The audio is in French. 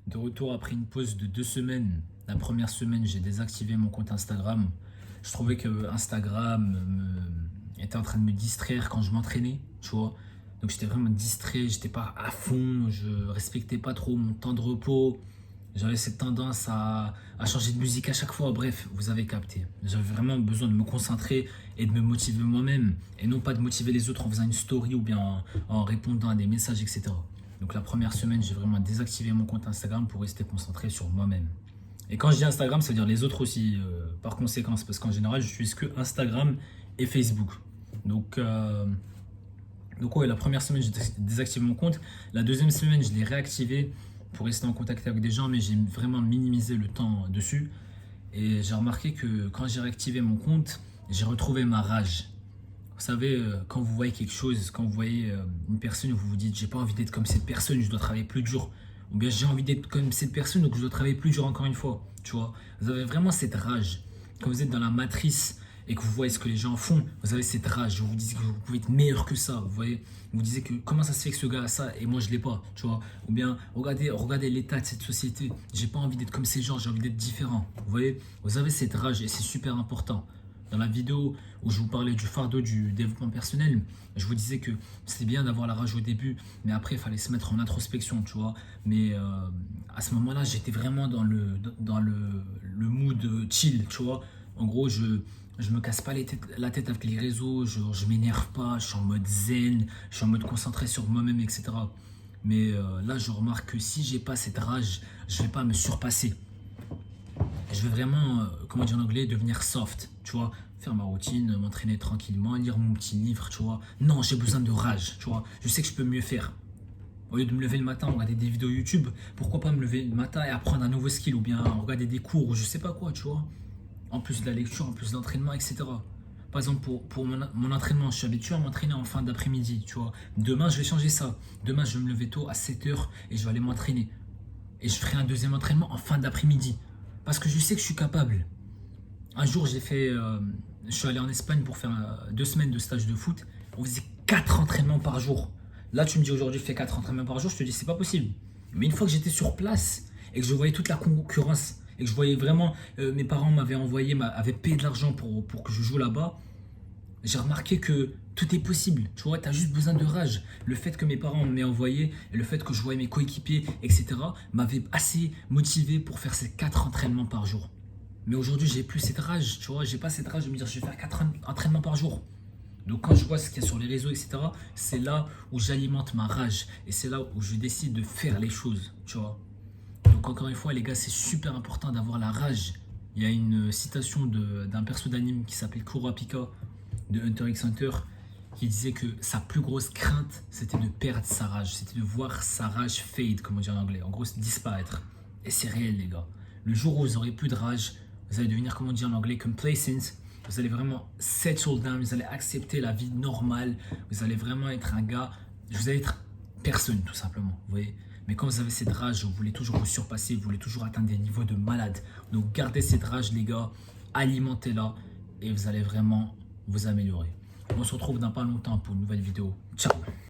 De retour après une pause de 2 semaines. La première semaine, j'ai désactivé mon compte Instagram. Je trouvais que était en train de me distraire quand je m'entraînais, tu vois. Donc j'étais vraiment distrait, j'étais pas à fond, je respectais pas trop mon temps de repos. J'avais cette tendance à changer de musique à chaque fois. Bref, vous avez capté. J'avais vraiment besoin de me concentrer et de me motiver moi-même. Et non pas de motiver les autres en faisant une story ou bien en répondant à des messages, etc. Donc la première semaine, j'ai vraiment désactivé mon compte Instagram pour rester concentré sur moi-même. Et quand je dis Instagram, ça veut dire les autres aussi, par conséquence. Parce qu'en général, je n'utilise que Instagram et Facebook. Donc, euh, donc ouais, la première semaine, j'ai désactivé mon compte. La deuxième semaine, je l'ai réactivé pour rester en contact avec des gens, mais j'ai vraiment minimisé le temps dessus. Et j'ai remarqué que quand j'ai réactivé mon compte, j'ai retrouvé ma rage. Vous savez, quand vous voyez quelque chose, quand vous voyez une personne, vous vous dites, j'ai pas envie d'être comme cette personne, je dois travailler plus dur. Ou bien j'ai envie d'être comme cette personne, donc je dois travailler plus dur encore une fois. Tu vois, vous avez vraiment cette rage. Quand vous êtes dans la matrice et que vous voyez ce que les gens font, vous avez cette rage. Vous vous dites que vous pouvez être meilleur que ça. Vous voyez, vous disiez que comment ça se fait que ce gars a ça et moi je l'ai pas. Tu vois, ou bien regardez l'état de cette société. J'ai pas envie d'être comme ces gens, j'ai envie d'être différent. Vous voyez, vous avez cette rage et c'est super important. Dans la vidéo où je vous parlais du fardeau du développement personnel, je vous disais que c'était bien d'avoir la rage au début, mais après, il fallait se mettre en introspection, tu vois. Mais à ce moment-là, j'étais vraiment dans le mood chill, tu vois. En gros, je me casse pas la tête avec les réseaux, je m'énerve pas, je suis en mode zen, je suis en mode concentré sur moi-même, etc. Mais là, je remarque que si j'ai pas cette rage, je vais pas me surpasser. Je veux vraiment, comment dire en anglais, devenir soft, tu vois, faire ma routine, m'entraîner tranquillement, lire mon petit livre, tu vois. Non, j'ai besoin de rage, tu vois. Je sais que je peux mieux faire. Au lieu de me lever le matin, regarder des vidéos YouTube, pourquoi pas me lever le matin et apprendre un nouveau skill ou bien regarder des cours ou je sais pas quoi, tu vois. En plus de la lecture, en plus de l'entraînement, etc. Par exemple, pour mon entraînement, je suis habitué à m'entraîner en fin d'après-midi, tu vois. Demain, je vais changer ça. Demain, je vais me lever tôt à 7 h et je vais aller m'entraîner. Et je ferai un deuxième entraînement en fin d'après-midi. Parce que je sais que je suis capable. Un jour, je suis allé en Espagne pour faire 2 semaines de stage de foot. On faisait 4 entraînements par jour. Là, tu me dis aujourd'hui, fais 4 entraînements par jour. Je te dis, c'est pas possible. Mais une fois que j'étais sur place et que je voyais toute la concurrence et que je voyais vraiment, mes parents avaient payé de l'argent pour que je joue là-bas, j'ai remarqué que tout est possible. Tu vois, tu as juste besoin de rage. Le fait que mes parents m'aient envoyé et le fait que je voyais mes coéquipiers, etc., m'avait assez motivé pour faire ces 4 entraînements par jour. Mais aujourd'hui, j'ai plus cette rage. Tu vois, j'ai pas cette rage de me dire je vais faire 4 entraînements par jour. Donc quand je vois ce qu'il y a sur les réseaux, etc., c'est là où j'alimente ma rage. Et c'est là où je décide de faire les choses. Tu vois. Donc encore une fois, les gars, c'est super important d'avoir la rage. Il y a une citation d'un perso d'anime qui s'appelle Kurapika de Hunter x Hunter qui disait que sa plus grosse crainte, c'était de perdre sa rage. C'était de voir sa rage fade, comme on dit en anglais. En gros, c'est disparaître. Et c'est réel, les gars. Le jour où vous aurez plus de rage, vous allez devenir, comme on dit en anglais, complacent. Vous allez vraiment settle down, vous allez accepter la vie normale. Vous allez vraiment être un gars, vous allez être personne, tout simplement. Vous voyez. Mais quand vous avez cette rage, vous voulez toujours vous surpasser, vous voulez toujours atteindre des niveaux de malade. Donc gardez cette rage, les gars, alimentez-la et vous allez vraiment vous améliorer. On se retrouve dans pas longtemps pour une nouvelle vidéo. Ciao!